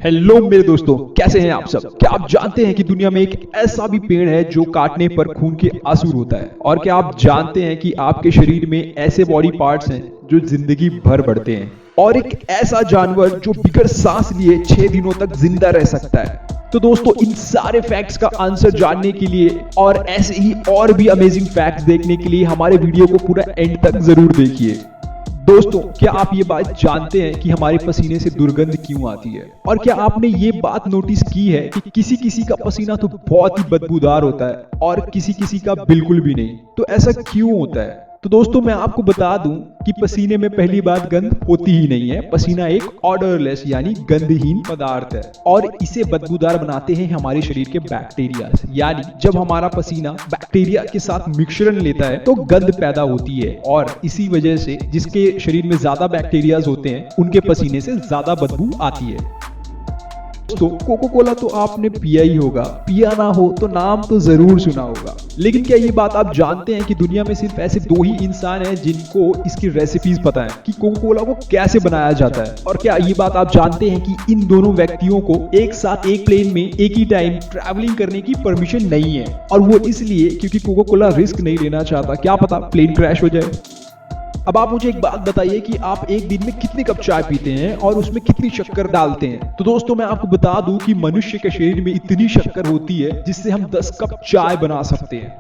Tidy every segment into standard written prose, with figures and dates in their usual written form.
Hello मेरे दोस्तों, कैसे हैं आप सब। क्या आप जानते हैं कि दुनिया में एक ऐसा भी पेड़ है जो काटने पर खून के आंसू होता है। और क्या आप जानते हैं कि आपके शरीर में ऐसे बॉडी पार्ट्स हैं जो जिंदगी भर बढ़ते हैं, और एक ऐसा जानवर जो बिगर सांस लिए 6 दिनों तक जिंदा रह सकता है। तो दोस्तों, इन सारे फैक्ट्स का आंसर जानने के लिए और ऐसे ही और भी अमेजिंग फैक्ट्स देखने के लिए हमारे वीडियो को पूरा एंड तक जरूर देखिए। दोस्तों, क्या आप ये बात जानते हैं कि हमारे पसीने से दुर्गंध क्यों आती है? और क्या आपने ये बात नोटिस की है कि किसी किसी का पसीना तो बहुत ही बदबूदार होता है और किसी किसी का बिल्कुल भी नहीं। तो ऐसा क्यों होता है? तो दोस्तों, मैं आपको बता दूं कि पसीने में पहली बात गंध होती ही नहीं है। पसीना एक ऑडरलेस यानी गंधहीन पदार्थ है, और इसे बदबूदार बनाते हैं हमारे शरीर के बैक्टीरिया। यानी जब हमारा पसीना बैक्टीरिया के साथ मिश्रण लेता है तो गंध पैदा होती है, और इसी वजह से जिसके शरीर में ज्यादा बैक्टीरियाज होते हैं उनके पसीने से ज्यादा बदबू आती है। तो कोको कोला तो आपने पिया ही होगा, पिया ना हो तो नाम तो जरूर सुना होगा। लेकिन क्या ये बात आप जानते हैं कि दुनिया में सिर्फ ऐसे 2 ही इंसान हैं जिनको इसकी रेसिपीज पता है कि कोको कोला को कैसे बनाया जाता है? और क्या ये बात आप जानते हैं कि इन दोनों व्यक्तियों को एक साथ एक प्लेन में एक ही टाइम ट्रैवलिंग करने की परमिशन नहीं है? और वो इसलिए क्योंकि कोको कोला रिस्क नहीं लेना चाहता, क्या पता प्लेन क्रैश हो जाए। अब आप मुझे एक बात बताइए कि आप एक दिन में कितनी कप चाय पीते हैं और उसमें कितनी शक्कर डालते हैं? तो दोस्तों, मैं आपको बता दूं कि मनुष्य के शरीर में इतनी शक्कर होती है जिससे हम 10 कप चाय बना सकते हैं।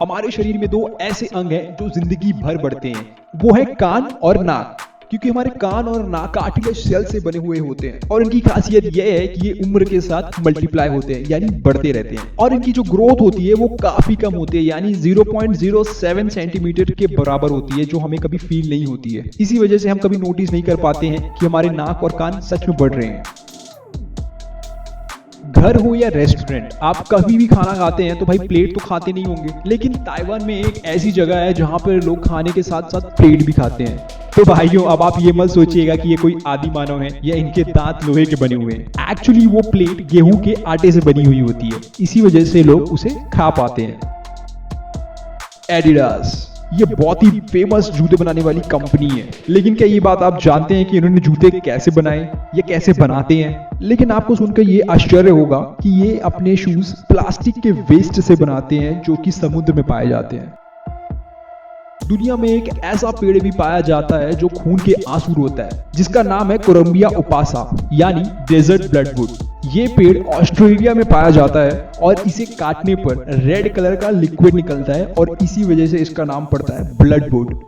हमारे शरीर में 2 ऐसे अंग हैं जो जिंदगी भर बढ़ते हैं, वो है कान और नाक। क्योंकि हमारे कान और नाक कार्टिलेज सेल से बने हुए होते हैं, और इनकी खासियत यह है कि ये उम्र के साथ मल्टीप्लाई होते हैं यानी बढ़ते रहते हैं, और इनकी जो ग्रोथ होती है वो काफी कम होती है यानी 0.07 सेंटीमीटर के बराबर होती है, जो हमें कभी फील नहीं होती है। इसी वजह से हम कभी नोटिस नहीं कर पाते हैं कि हमारे नाक और कान सच में बढ़ रहे हैं। घर हो या रेस्टोरेंट, आप कभी भी खाना खाते हैं तो भाई प्लेट तो खाते नहीं होंगे, लेकिन ताइवान में एक ऐसी जगह है जहां पर लोग खाने के साथ साथ प्लेट भी खाते हैं। तो भाइयों, अब आप ये मत सोचिएगा कि ये कोई आदि मानव है या इनके दांत लोहे के बने हुए हैं। एक्चुअली वो प्लेट गेहूं के आटे से बनी हुई होती है, इसी वजह से लोग उसे खा पाते हैं। एडिडास, ये बहुत ही फेमस जूते बनाने वाली कंपनी है, लेकिन क्या ये बात आप जानते हैं कि इन्होंने जूते कैसे बनाए या कैसे बनाते हैं? लेकिन आपको सुनकर ये आश्चर्य होगा कि ये अपने शूज प्लास्टिक के वेस्ट से बनाते हैं जो कि समुद्र में पाए जाते हैं। दुनिया में एक ऐसा पेड़ भी पाया जाता है जो खून के आंसू रोता है, जिसका नाम है कोलंबिया उपासा यानी डेजर्ट ब्लडवुड। ये पेड़ ऑस्ट्रेलिया में पाया जाता है, और इसे काटने पर रेड कलर का लिक्विड निकलता है, और इसी वजह से इसका नाम पड़ता है ब्लडवुड।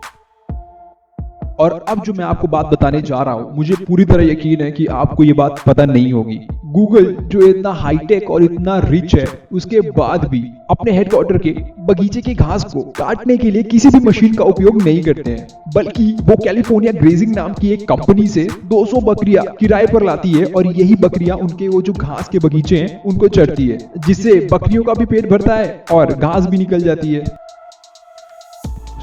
और अब जो मैं आपको बात बताने जा रहा हूं, मुझे पूरी तरह यकीन है कि आपको ये बात पता नहीं होगी। गूगल जो इतना हाईटेक और इतना रिच है, उसके बाद भी अपने हेडक्वार्टर के बगीचे के घास को काटने के लिए किसी भी मशीन का उपयोग नहीं करते हैं, बल्कि वो कैलिफोर्निया ग्रेजिंग नाम की एक कंपनी से 200 बकरियां किराए पर लाती है, और यही बकरियां उनके वो जो घास के बगीचे हैं उनको चरती है, जिससे बकरियों का भी पेट भरता है और घास भी निकल जाती है।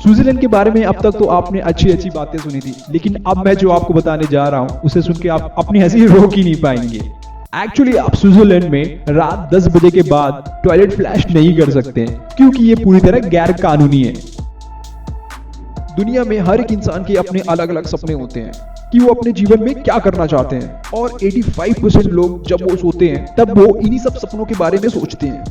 स्विट्जरलैंड के बारे में अब तक तो आपने अच्छी अच्छी बातें सुनी थी, लेकिन अब मैं जो आपको बताने जा रहा हूं उसे सुन के आप अपनी हंसी रोक ही नहीं पाएंगे। एक्चुअली आप स्विट्जरलैंड में रात 10 बजे के बाद टॉयलेट फ्लैश नहीं कर सकते हैं, क्योंकि ये पूरी तरह गैर कानूनी है। दुनिया में हर एक इंसान के अपने अलग अलग सपने होते हैं कि वो अपने जीवन में क्या करना चाहते हैं, और 85% लोग जब वो सोते हैं तब वो इन्हीं सब सपनों के बारे में सोचते हैं।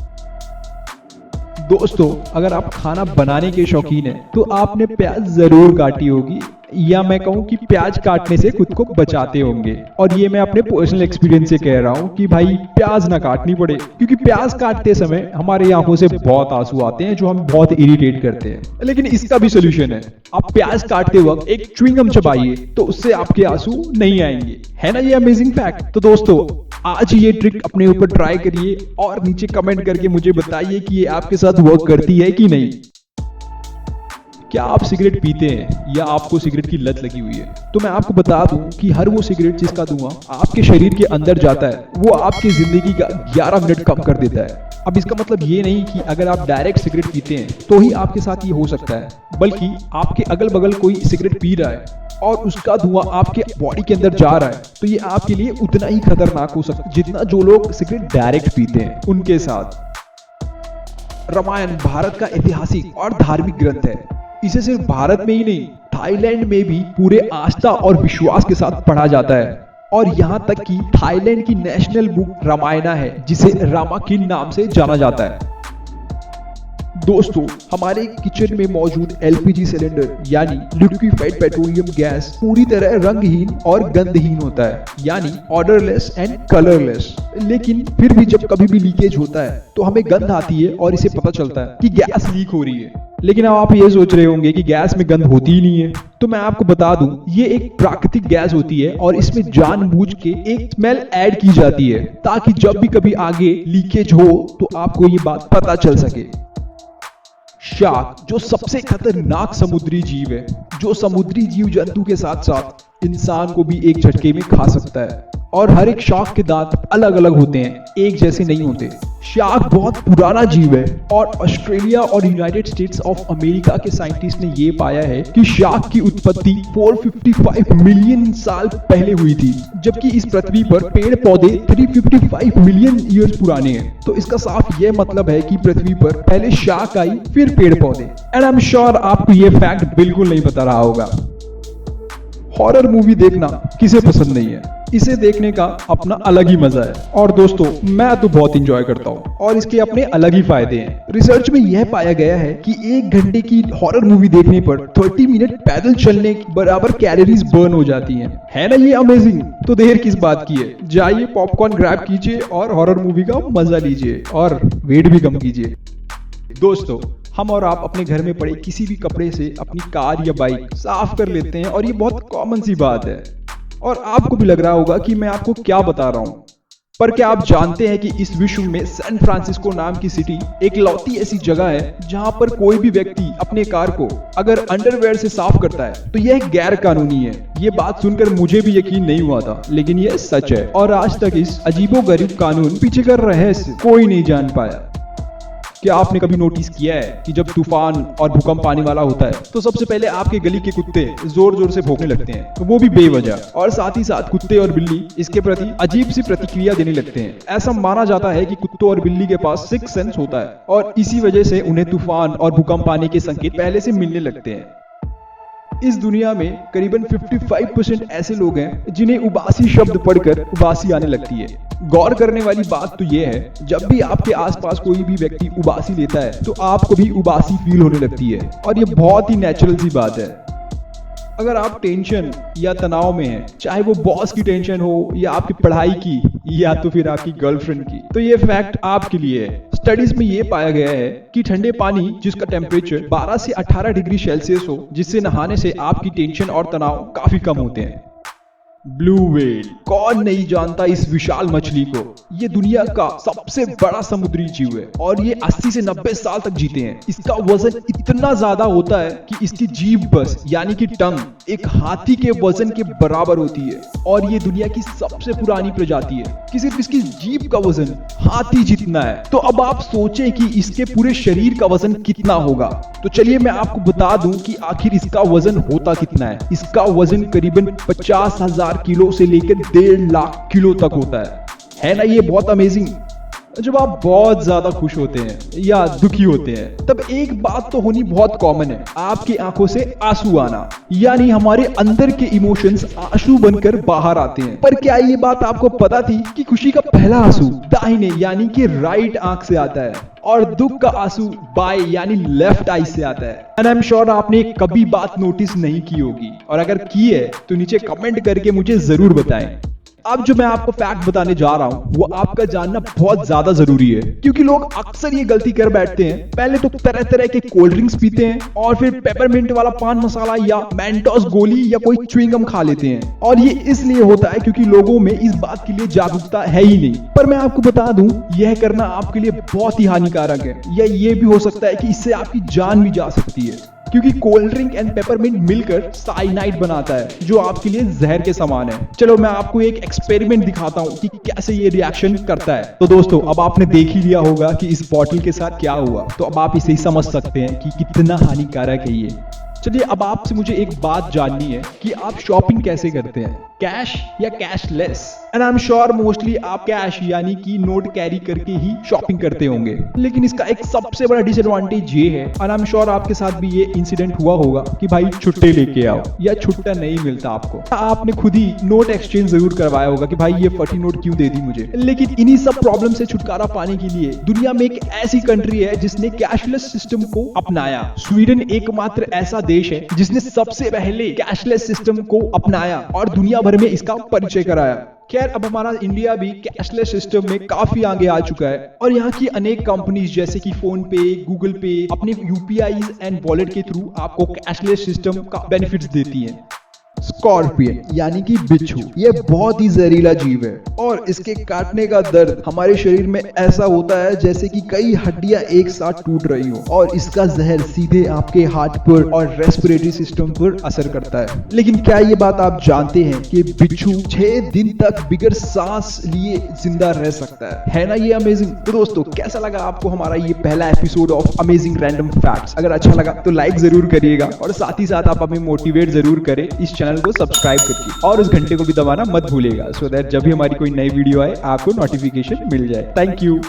दोस्तों, अगर आप खाना बनाने के शौकीन हैं तो आपने प्याज जरूर काटी होगी, या मैं कहूं कि प्याज काटने से खुद को बचाते होंगे। और ये मैं अपने पर्सनल एक्सपीरियंस से कह रहा हूं कि भाई प्याज ना काटनी पड़े, क्योंकि प्याज काटते समय हमारे आंखों से बहुत आंसू आते हैं जो हमें बहुत इरिटेट करते हैं। लेकिन इसका भी सोल्यूशन है, आप प्याज काटते वक्त एक च्युइंगम चबाइए तो उससे आपके आंसू नहीं आएंगे। है ना ये अमेजिंग फैक्ट? तो दोस्तों, आज ये ट्रिक अपने ऊपर ट्राई करिए और नीचे कमेंट करके मुझे बताइए कि ये आपके साथ वर्क करती है कि नहीं। क्या आप सिगरेट पीते हैं या आपको सिगरेट की लत लगी हुई है? तो मैं आपको बता दूं कि हर वो सिगरेट जिसका धुआं आपके शरीर के अंदर जाता है, वो आपकी जिंदगी का 11 मिनट कम कर देता है। अब इसका मतलब ये नहीं कि अगर आप डायरेक्ट सिगरेट पीते हैं तो ही आपके साथ ये हो सकता है, बल्कि आपके अगल बगल कोई सिगरेट पी रहा है और उसका धुआं आपके बॉडी के अंदर जा रहा है, तो ये आपके लिए उतना ही खतरनाक हो सकता है जितना जो लोग सिगरेट डायरेक्ट पीते हैं उनके साथ। रामायण भारत का ऐतिहासिक और धार्मिक ग्रंथ है। इसे सिर्फ भारत में ही नहीं, थाईलैंड में भी पूरे आस्था और विश्वास के साथ पढ़ा जाता है। और यहाँ तक कि थाईलैंड की नेशनल बुक रामायणा है जिसे रामाकिन नाम से जाना जाता है। दोस्तों, हमारे किचन में मौजूद एलपीजी सिलेंडर यानी लिक्विफाइड पेट्रोलियम गैस पूरी तरह रंगहीन और गंधहीन होता है, यानी ऑर्डरलेस एंड कलरलेस। लेकिन फिर भी जब कभी भी लीकेज होता है तो हमें गंध आती है और इसे पता चलता है कि गैस लीक हो रही है। लेकिन अब आप ये सोच रहे होंगे कि गैस में गंध होती ही नहीं है। तो मैं आपको बता दूं, ये एक प्राकृतिक गैस होती है और इसमें जानबूझ के एक स्मेल ऐड की जाती है ताकि जब भी कभी आगे लीकेज हो तो आपको ये बात पता चल सके। शार्क, जो सबसे खतरनाक समुद्री जीव है, जो समुद्री जीव जंतु के साथ साथ इंसान को भी एक झटके में खा सकता है। और हर एक शार्क के दांत अलग अलग होते हैं, एक जैसे नहीं होते। शार्क बहुत पुराना जीव है और ऑस्ट्रेलिया और यूनाइटेड स्टेट्स ऑफ अमेरिका के साइंटिस्ट ने ये पाया है कि शार्क की उत्पत्ति 455 मिलियन साल पहले हुई थी, जबकि इस पृथ्वी पर पेड़ पौधे 355 मिलियन ईयर्स पुराने हैं। तो इसका साफ ये मतलब है कि पृथ्वी पर पहले शार्क आई, फिर पेड़ पौधे। एंड आई एम श्योर आपको ये फैक्ट बिल्कुल नहीं पता रहा होगा। हॉरर मूवी देखना किसे पसंद नहीं है, इसे देखने का अपना अलग ही मजा है। और दोस्तों, मैं तो बहुत इंजॉय करता हूँ और इसके अपने अलग ही फायदे हैं। रिसर्च में यह पाया गया है कि 1 घंटे की हॉरर मूवी देखने पर 30 मिनट पैदल चलने के बराबर कैलोरीज बर्न हो जाती हैं। है ना ये अमेजिंग? तो देर किस बात की है, जाइए पॉपकॉर्न ग्रैब कीजिए और हॉरर मूवी का मजा लीजिए और वेट भी कम कीजिए। दोस्तों, हम और आप अपने घर में पड़े किसी भी कपड़े से अपनी कार या बाइक साफ कर लेते हैं और ये बहुत कॉमन सी बात है। और आपको भी लग रहा होगा कि मैं आपको क्या बता रहा हूँ, पर क्या आप जानते हैं कि इस विश्व में सैन फ्रांसिस्को नाम की सिटी एक लौती ऐसी जगह है जहां पर कोई भी व्यक्ति अपने कार को अगर अंडरवेयर से साफ करता है तो यह गैर कानूनी है। ये बात सुनकर मुझे भी यकीन नहीं हुआ था, लेकिन यह सच है। और आज तक इस अजीबोगरीब कानून पीछे का रहस्य कोई नहीं जान पाया। क्या आपने कभी नोटिस किया है कि जब तूफान और भूकंप आने वाला होता है तो सबसे पहले आपके गली के कुत्ते जोर जोर से भौंकने लगते हैं, वो भी बेवजह। और साथ ही साथ कुत्ते और बिल्ली इसके प्रति अजीब सी प्रतिक्रिया देने लगते हैं। ऐसा माना जाता है कि कुत्तों और बिल्ली के पास 6 सेंस होता है और इसी वजह से उन्हें तूफान और भूकंप आने के संकेत पहले से मिलने लगते हैं। इस दुनिया में करीबन 55% ऐसे लोग हैं जिन्हें उबासी शब्द पढ़कर उबासी आने लगती है। गौर करने वाली बात तो यह है, जब भी आपके आसपास कोई भी व्यक्ति उबासी लेता है तो आपको भी उबासी फील होने लगती है और ये बहुत ही नेचुरल सी बात है। अगर आप टेंशन या तनाव में हैं, चाहे वो बॉस की टेंशन हो या आपकी पढ़ाई की या तो फिर आपकी गर्लफ्रेंड की, तो ये फैक्ट आपके लिए है। स्टडीज में ये पाया गया है कि ठंडे पानी जिसका टेम्परेचर 12 से 18 डिग्री सेल्सियस हो, जिससे नहाने से आपकी टेंशन और तनाव काफी कम होते हैं। ब्लू व्हेल, कौन नहीं जानता इस विशाल मछली को। ये दुनिया का सबसे बड़ा समुद्री जीव है और ये 80 से 90 साल तक जीते हैं। इसका वजन इतना ज्यादा होता है कि इसकी जीभ बस यानी कि टंग एक हाथी के वजन के बराबर होती है और ये दुनिया की सबसे पुरानी प्रजाति है कि सिर्फ इसकी जीभ का वजन हाथी जितना है। तो अब आप सोचें कि इसके पूरे शरीर का वजन कितना होगा। तो चलिए मैं आपको बता दूं कि आखिर इसका वजन होता कितना है। इसका वजन करीबन 50,000 किलो से लेकर 1.5 लाख किलो तक होता है ना? ये बहुत अमेजिंग। जब आप बहुत ज्यादा खुश होते हैं या दुखी होते हैं तब एक बात तो होनी बहुत कॉमन है, आपकी आंखों से आंसू आना, यानी हमारे अंदर के इमोशंस आंसू बनकर बाहर आते हैं। पर क्या ये बात आपको पता थी कि खुशी का पहला आंसू दाहिने यानी कि राइट आंख से आता है और दुख का आंसू बाएं यानी लेफ्ट आई से आता है। एंड आई एम श्योर आपने कभी बात नोटिस नहीं की होगी, और अगर की है तो नीचे कमेंट करके मुझे जरूर बताएं। अब जो मैं आपको फैक्ट बताने जा रहा हूं वो आपका जानना बहुत ज्यादा जरूरी है, क्योंकि लोग अक्सर ये गलती कर बैठते हैं। पहले तो तरह तरह के कोल्ड ड्रिंक्स पीते हैं और फिर पेपरमिंट वाला पान मसाला या मेंटोस गोली या कोई च्युइंगम खा लेते हैं, और ये इसलिए होता है क्योंकि लोगों में इस बात के लिए जागरूकता है ही नहीं। पर मैं आपको बता दूं, यह करना आपके लिए बहुत ही हानिकारक है, या ये भी हो सकता है कि इससे आपकी जान भी जा सकती है, क्योंकि कोल्ड ड्रिंक एंड पेपरमिंट मिलकर साइनाइड बनाता है जो आपके लिए जहर के समान है। चलो मैं आपको एक एक्सपेरिमेंट दिखाता हूँ कि कैसे ये रिएक्शन करता है। तो दोस्तों, अब आपने देख ही लिया होगा कि इस बॉटल के साथ क्या हुआ, तो अब आप इसे ही समझ सकते हैं कि कितना हानिकारक है ये। चलिए अब आपसे मुझे एक बात जाननी है कि आप शॉपिंग कैसे करते हैं। कैश या cashless. And I am sure mostly आप कैश यानी कि नोट कैरी करके ही शॉपिंग करते होंगे, लेकिन इसका एक सबसे बड़ा डिसएडवांटेज ये है, एंड आई एम श्योर आपके साथ भी ये इंसिडेंट हुआ होगा कि भाई छुट्टे लेके आओ या छुट्टा नहीं मिलता आपको। आपने खुद ही नोट एक्सचेंज जरूर करवाया होगा कि भाई ये फटी नोट क्यों दे दी मुझे। लेकिन इन्हीं सब प्रॉब्लम से छुटकारा पाने के लिए दुनिया में एक ऐसी कंट्री है जिसने कैशलेस सिस्टम को अपनाया। स्वीडन एकमात्र ऐसा देश है जिसने सबसे पहले कैशलेस सिस्टम को अपनाया और दुनिया भर में इसका परिचय कराया। खैर अब हमारा इंडिया भी कैशलेस सिस्टम में काफी आगे आ चुका है और यहाँ की अनेक कंपनीज जैसे कि फोन पे, गूगल पे अपने यूपीआई एंड वॉलेट के थ्रू आपको कैशलेस सिस्टम का बेनिफिट्स देती हैं। स्कॉर्पियन यानी कि बिच्छू, ये बहुत ही जहरीला जीव है और इसके काटने का दर्द हमारे शरीर में ऐसा होता है जैसे कि कई हड्डियां एक साथ टूट रही हो और इसका जहर सीधे आपके हार्ट पर और रेस्पिरेटरी सिस्टम पर असर करता है। लेकिन क्या ये बात आप जानते हैं कि बिच्छू 6 दिन तक बिगर सांस लिए जिंदा रह सकता है ना ये अमेजिंग। तो दोस्तों कैसा लगा आपको हमारा ये पहला episode of amazing random facts? अगर अच्छा लगा तो लाइक जरूर करिएगा और साथ ही साथ आप हमें मोटिवेट जरूर करें इस चैनल को सब्सक्राइब करके, और उस घंटे को भी दबाना मत भूलिएगा सो दैट जब भी हमारी कोई नई वीडियो आए आपको नोटिफिकेशन मिल जाए। Thank you.